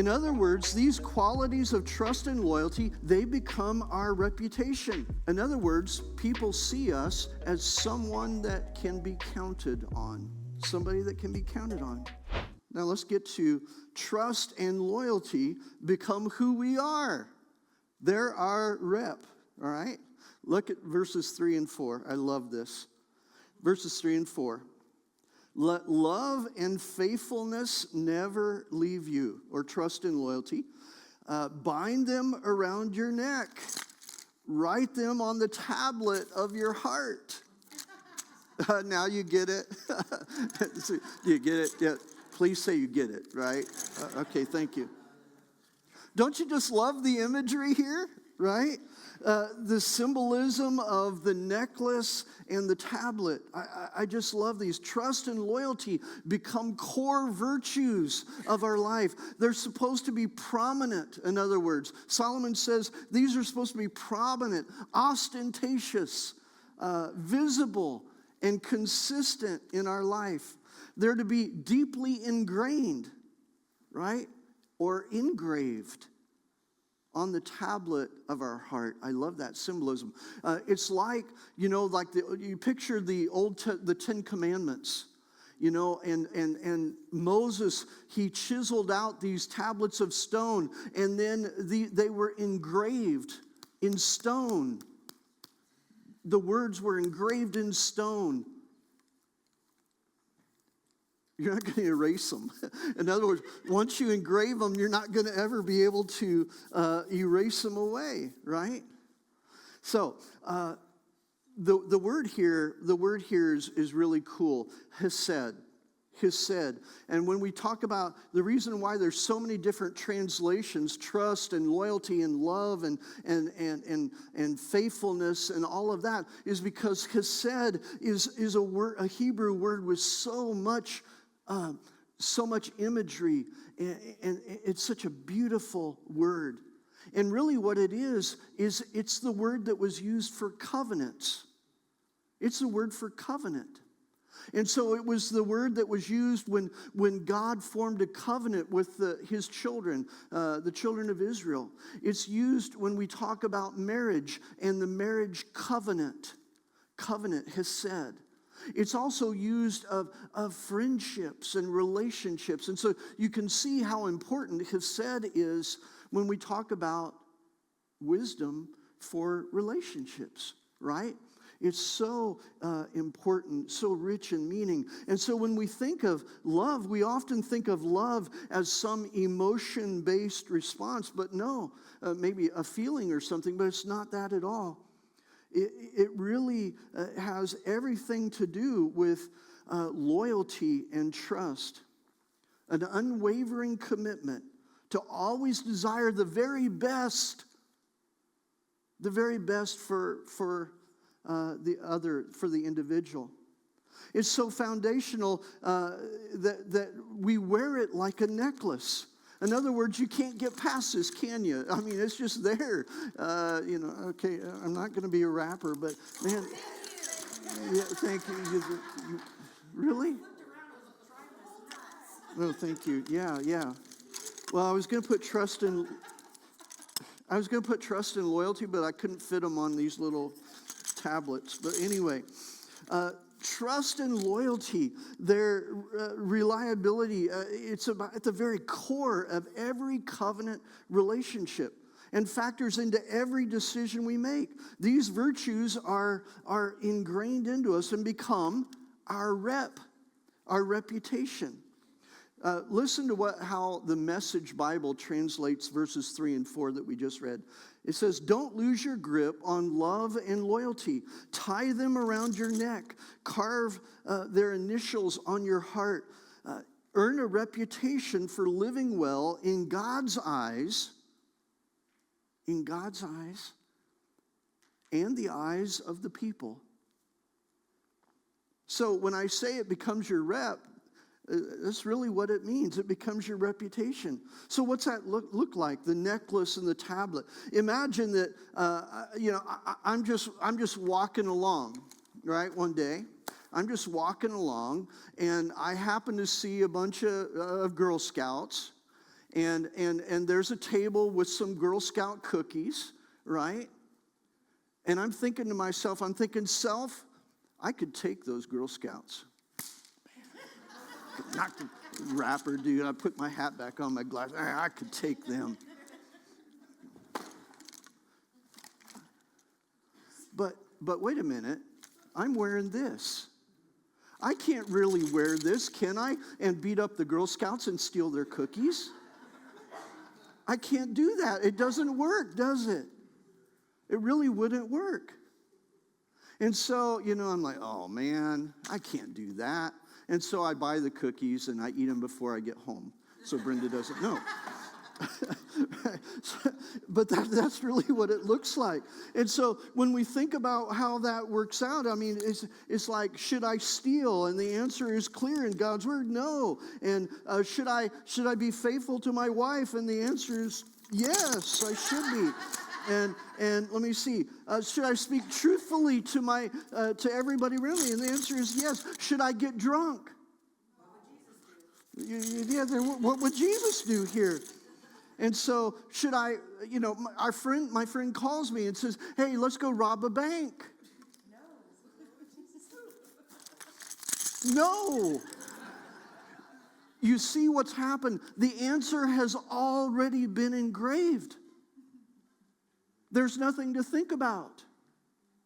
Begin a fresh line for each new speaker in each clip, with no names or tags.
In other words, these qualities of trust and loyalty, they become our reputation. In other words, people see us as someone that can be counted on, somebody that can be counted on. Now let's get to trust and loyalty become who we are. They're our rep, all right? Look at verses 3 and 4. I love this. Verses 3 and 4. Let love and faithfulness never leave you, or trust and loyalty. Bind them around your neck. Write them on the tablet of your heart. Now you get it? Do you get it? Yeah. Please say you get it, right? Okay, thank you. Don't you just love the imagery here, right? The symbolism of the necklace and the tablet. I just love these. Trust and loyalty become core virtues of our life. They're supposed to be prominent, in other words. Solomon says these are supposed to be prominent, ostentatious, visible, and consistent in our life. They're to be deeply ingrained, right? Or engraved on the tablet of our heart. I love that symbolism. It's like, you picture the Ten Commandments, and Moses, he chiseled out these tablets of stone, and then they were engraved in stone. The words were engraved in stone. You're not going to erase them. In other words, once you engrave them, you're not going to ever be able to erase them away, right? So the word here is really cool. Hesed. And when we talk about the reason why there's so many different translations, trust and loyalty and love and faithfulness and all of that, is because hesed is a Hebrew word with so much imagery, and it's such a beautiful word. And really what it is it's the word that was used for covenants. It's the word for covenant. And so it was the word that was used when God formed a covenant with his children, the children of Israel. It's used when we talk about marriage and the marriage covenant, hesed. It's also used of friendships and relationships. And so you can see how important hesed is when we talk about wisdom for relationships, right? It's so important, so rich in meaning. And so when we think of love, we often think of love as some emotion-based response. But no, maybe a feeling or something, but it's not that at all. It really has everything to do with loyalty and trust, an unwavering commitment to always desire the very best for the individual. It's so foundational that we wear it like a necklace. In other words, you can't get past this, can you? I mean, it's just there. Okay, I'm not going to be a rapper, but man, yeah, thank you. Really? No, thank you. Yeah. Well, I was going to put trust in loyalty, but I couldn't fit them on these little tablets. But anyway, trust and loyalty, their reliability, it's at the very core of every covenant relationship and factors into every decision we make. These virtues are ingrained into us and become our reputation. Listen to how the Message Bible translates verses 3 and 4 that we just read. It says, don't lose your grip on love and loyalty. Tie them around your neck. Carve their initials on your heart. Earn a reputation for living well in God's eyes, and the eyes of the people. So when I say it becomes your rep, that's really what it means. It becomes your reputation. So what's that look like? The necklace and the tablet. Imagine that, I'm just walking along, right? One day, I'm just walking along, and I happen to see a bunch of Girl Scouts, and there's a table with some Girl Scout cookies, right? And I'm thinking to myself, self, I could take those Girl Scouts. Knock the wrapper, dude. I put my hat back on, my glass. I could take them. But wait a minute. I'm wearing this. I can't really wear this, can I? And beat up the Girl Scouts and steal their cookies? I can't do that. It doesn't work, does it? It really wouldn't work. And so, I'm like, oh man, I can't do that. And so I buy the cookies and I eat them before I get home. So Brenda doesn't know. But that's really what it looks like. And so when we think about how that works out, I mean, it's like, should I steal? And the answer is clear in God's word, no. And should I be faithful to my wife? And the answer is yes, I should be. And let me see. Should I speak truthfully to everybody around me? And the answer is yes. Should I get drunk? What would Jesus do here? And so should I? My friend calls me and says, "Hey, let's go rob a bank." No. You see what's happened? The answer has already been engraved. There's nothing to think about.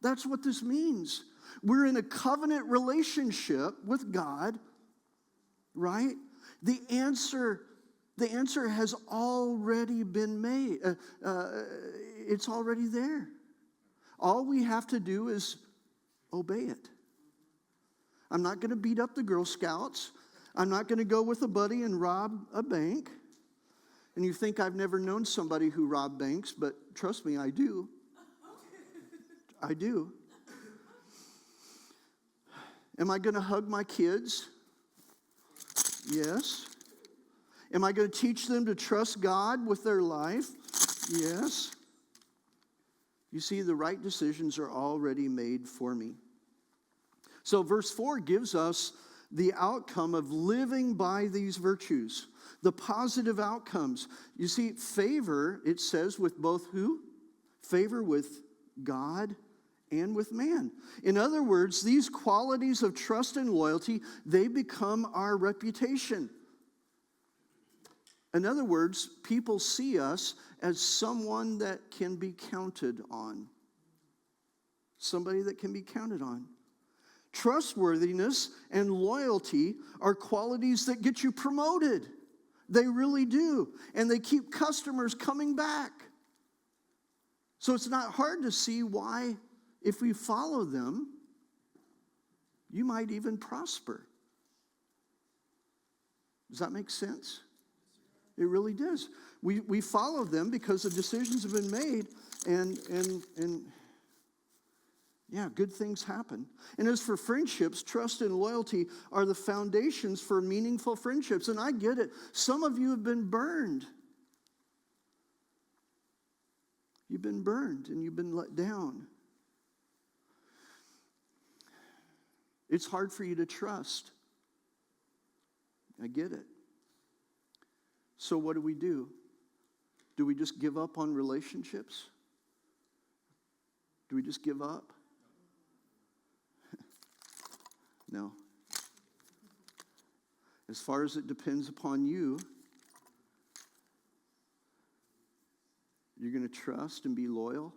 That's what this means. We're in a covenant relationship with God, right? The answer has already been made. It's already there. All we have to do is obey it. I'm not going to beat up the Girl Scouts. I'm not going to go with a buddy and rob a bank. And you think I've never known somebody who robbed banks, but trust me, I do. I do. Am I going to hug my kids? Yes. Am I going to teach them to trust God with their life? Yes. You see, the right decisions are already made for me. So verse 4 gives us the outcome of living by these virtues. The positive outcomes. You see, favor, it says, with both who? Favor with God and with man. In other words, these qualities of trust and loyalty, they become our reputation. In other words, people see us as someone that can be counted on. Somebody that can be counted on. Trustworthiness and loyalty are qualities that get you promoted. They really do. And they keep customers coming back. So it's not hard to see why, if we follow them, you might even prosper. Does that make sense? It really does. We follow them because the decisions have been made, and yeah, good things happen. And as for friendships, trust and loyalty are the foundations for meaningful friendships. And I get it. Some of you have been burned. You've been burned and you've been let down. It's hard for you to trust. I get it. So what do? Do we just give up on relationships? Do we just give up? No. As far as it depends upon you, you're going to trust and be loyal.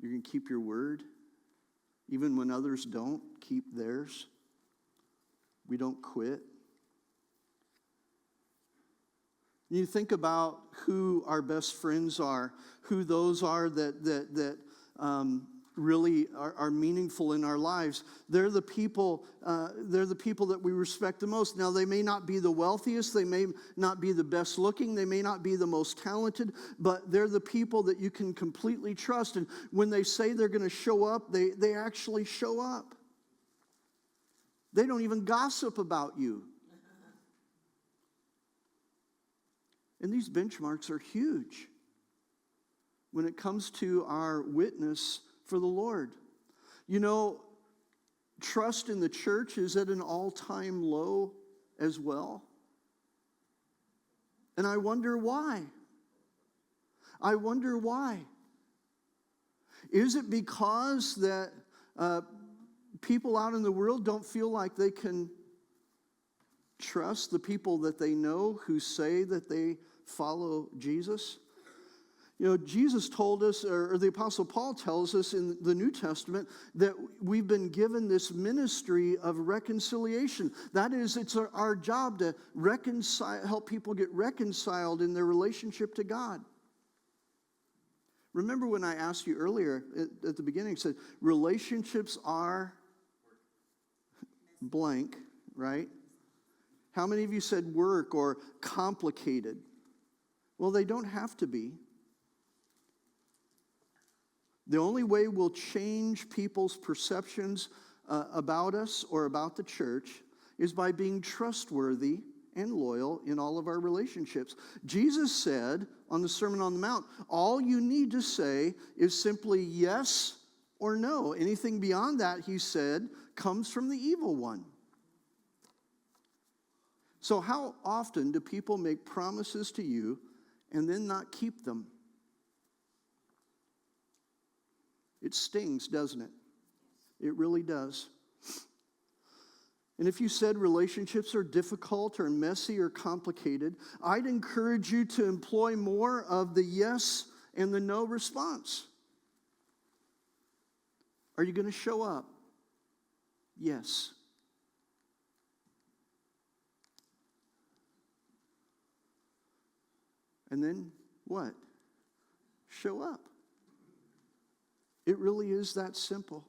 You're going to keep your word. Even when others don't, keep theirs. We don't quit. You think about who our best friends are, who those are that really are meaningful in our lives. They're the people that we respect the most. Now, they may not be the wealthiest, they may not be the best looking, they may not be the most talented, but they're the people that you can completely trust. And when they say they're going to show up, they actually show up. They don't even gossip about you. And these benchmarks are huge when it comes to our witness for the Lord. You know, trust in the church is at an all-time low as well. And I wonder why. I wonder why. Is it because that people out in the world don't feel like they can trust the people that they know who say that they follow Jesus? You know, Jesus told us, or the Apostle Paul tells us in the New Testament, that we've been given this ministry of reconciliation. That is, it's our job to help people get reconciled in their relationship to God. Remember when I asked you earlier at the beginning, I said, relationships are blank, right? How many of you said work or complicated? Well, they don't have to be. The only way we'll change people's perceptions about us or about the church is by being trustworthy and loyal in all of our relationships. Jesus said on the Sermon on the Mount, all you need to say is simply yes or no. Anything beyond that, he said, comes from the evil one. So how often do people make promises to you and then not keep them? It stings, doesn't it? It really does. And if you said relationships are difficult or messy or complicated, I'd encourage you to employ more of the yes and the no response. Are you going to show up? Yes. And then what? Show up. It really is that simple.